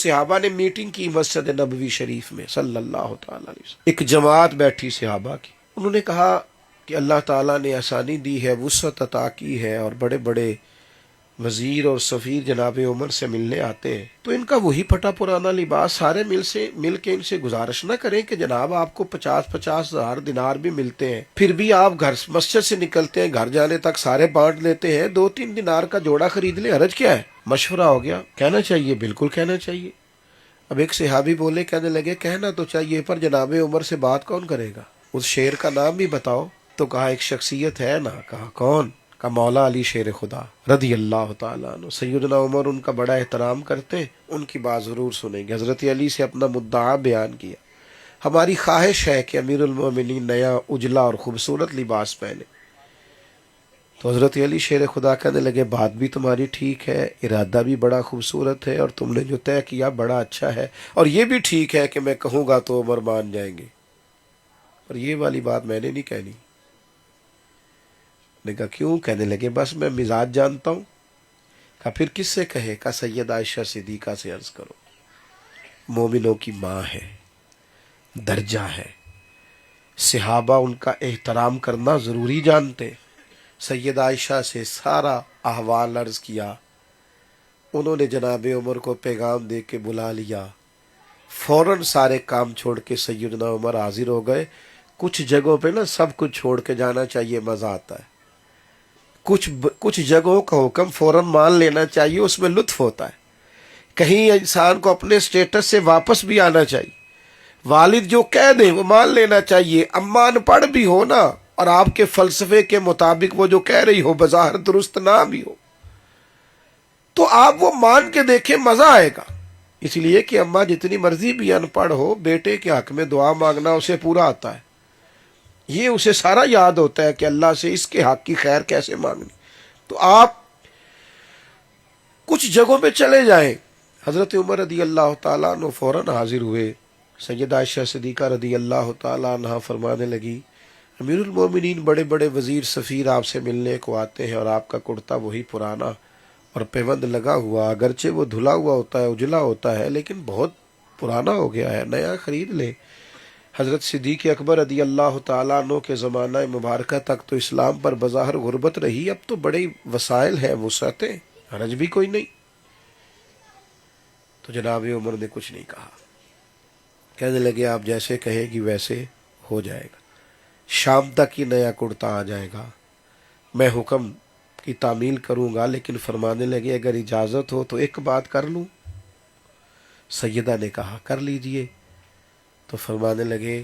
صحابہ نے میٹنگ کی مسجد نبوی شریف میں صلی اللہ تعالی علیہ وسلم، ایک جماعت بیٹھی صحابہ کی، انہوں نے کہا کہ اللہ تعالیٰ نے آسانی دی ہے، وسعت عطا کی ہے، اور بڑے بڑے وزیر اور سفیر جناب عمر سے ملنے آتے ہیں، تو ان کا وہی پھٹا پرانا لباس، سارے مل کے ان سے گزارش نہ کریں کہ جناب آپ کو 50,000 دینار بھی ملتے ہیں، پھر بھی آپ گھر مسجد سے نکلتے ہیں، گھر جانے تک سارے بانٹ لیتے ہیں، 2-3 دینار کا جوڑا خرید لیں، حرج کیا ہے؟ مشورہ ہو گیا، کہنا چاہیے، بالکل کہنا چاہیے۔ اب ایک صحابی بولے، کہنے لگے کہنا تو چاہیے پر جناب عمر سے بات کون کرے گا؟ اس شیر کا نام بھی بتاؤ۔ تو کہا ایک شخصیت ہے نا، کہا کون؟ کا مولا علی شیر خدا رضی اللہ تعالیٰ عنہ، سیدنا عمر ان کا بڑا احترام کرتے، ان کی بات ضرور سنیں گے۔ حضرت علی سے اپنا مدعا بیان کیا، ہماری خواہش ہے کہ امیر المومنین نیا اجلا اور خوبصورت لباس پہنے۔ تو حضرت علی شیر خدا کہنے لگے بات بھی تمہاری ٹھیک ہے، ارادہ بھی بڑا خوبصورت ہے، اور تم نے جو طے کیا بڑا اچھا ہے، اور یہ بھی ٹھیک ہے کہ میں کہوں گا تو عمر مان جائیں گے، اور یہ والی بات میں نے نہیں کہنی۔ نے کہا کیوں؟ کہنے لگے بس میں مزاج جانتا ہوں۔ کہا پھر کس سے کہے؟ کہا سیدہ عائشہ صدیقہ سے عرض کرو، مومنوں کی ماں ہے، درجہ ہے، صحابہ ان کا احترام کرنا ضروری جانتے۔ سیدہ عائشہ سے سارا احوال عرض کیا، انہوں نے جناب عمر کو پیغام دے کے بلا لیا، فوراً سارے کام چھوڑ کے سیدنا عمر حاضر ہو گئے۔ کچھ جگہوں پہ نا سب کچھ چھوڑ کے جانا چاہیے، مزہ آتا ہے۔ کچھ جگہوں کا حکم فوراً مان لینا چاہیے، اس میں لطف ہوتا ہے۔ کہیں انسان کو اپنے سٹیٹس سے واپس بھی آنا چاہیے، والد جو کہہ دیں وہ مان لینا چاہیے، اما ان پڑھ بھی ہو نا، اور آپ کے فلسفے کے مطابق وہ جو کہہ رہی ہو بظاہر درست نہ بھی ہو، تو آپ وہ مان کے دیکھیں، مزہ آئے گا۔ اس لیے کہ اما جتنی مرضی بھی ان پڑھ ہو، بیٹے کے حق میں دعا مانگنا اسے پورا آتا ہے، یہ اسے سارا یاد ہوتا ہے کہ اللہ سے اس کے حق کی خیر کیسے مانگنی۔ تو آپ کچھ جگہوں پہ چلے جائیں۔ حضرت عمر رضی اللہ تعالیٰ عنہ فوراً حاضر ہوئے۔ سیدہ عائشہ صدیقہ رضی اللہ تعالیٰ عنہ فرمانے لگی، امیر المومنین بڑے بڑے وزیر سفیر آپ سے ملنے کو آتے ہیں، اور آپ کا کرتا وہی پرانا اور پیوند لگا ہوا، اگرچہ وہ دھلا ہوا ہوتا ہے، اجلا ہوتا ہے، لیکن بہت پرانا ہو گیا ہے، نیا خرید لیں۔ حضرت صدیق اکبر رضی اللہ تعالیٰ عنہ کے زمانہ مبارکہ تک تو اسلام پر بظاہر غربت رہی، اب تو بڑے وسائل ہیں، وسعتیں، حرج بھی کوئی نہیں۔ تو جناب عمر نے کچھ نہیں کہا، کہنے لگے آپ جیسے کہے گی ویسے ہو جائے گا، شام تک ہی نیا کرتا آ جائے گا، میں حکم کی تعمیل کروں گا۔ لیکن فرمانے لگے اگر اجازت ہو تو ایک بات کر لوں؟ سیدہ نے کہا کر لیجئے۔ تو فرمانے لگے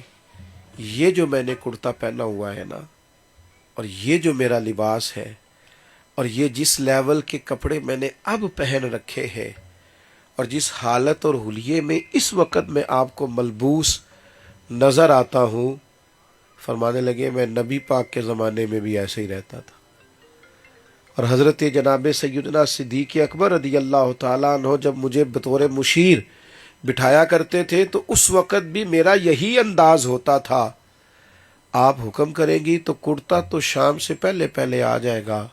یہ جو میں نے کرتا پہنا ہوا ہے نا، اور یہ جو میرا لباس ہے، اور یہ جس لیول کے کپڑے میں نے اب پہن رکھے ہیں، اور جس حالت اور حلیے میں اس وقت میں آپ کو ملبوس نظر آتا ہوں، فرمانے لگے میں نبی پاک کے زمانے میں بھی ایسے ہی رہتا تھا۔ اور حضرت جناب سیدنا صدیق اکبر رضی اللہ تعالیٰ عنہ جب مجھے بطور مشیر بٹھایا کرتے تھے تو اس وقت بھی میرا یہی انداز ہوتا تھا، آپ حکم کریں گی تو کرتا تو شام سے پہلے پہلے آ جائے گا،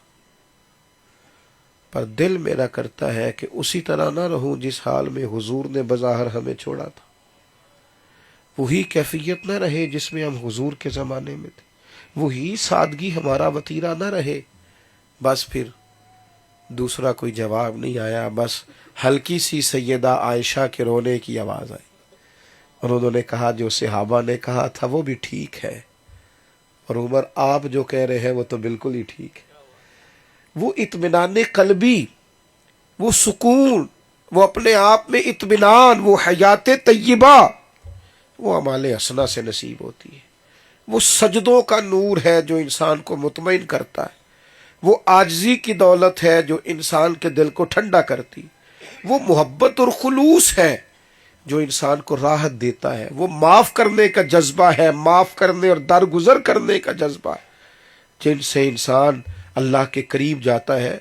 پر دل میرا کرتا ہے کہ اسی طرح نہ رہوں جس حال میں حضور نے بظاہر ہمیں چھوڑا تھا، وہی کیفیت نہ رہے جس میں ہم حضور کے زمانے میں تھے، وہی سادگی ہمارا وتیرہ نہ رہے۔ بس پھر دوسرا کوئی جواب نہیں آیا، بس ہلکی سی سیدہ عائشہ کے رونے کی آواز آئی، اور انہوں نے کہا جو صحابہ نے کہا تھا وہ بھی ٹھیک ہے، اور عمر آپ جو کہہ رہے ہیں وہ تو بالکل ہی ٹھیک ہے۔ وہ اطمینان قلبی، وہ سکون، وہ اپنے آپ میں اطمینان، وہ حیات طیبہ، وہ اعمال حسنہ سے نصیب ہوتی ہے۔ وہ سجدوں کا نور ہے جو انسان کو مطمئن کرتا ہے، وہ عاجزی کی دولت ہے جو انسان کے دل کو ٹھنڈا کرتی، وہ محبت اور خلوص ہے جو انسان کو راحت دیتا ہے، وہ معاف کرنے کا جذبہ ہے، معاف کرنے اور درگزر کرنے کا جذبہ ہے، جن سے انسان اللہ کے قریب جاتا ہے۔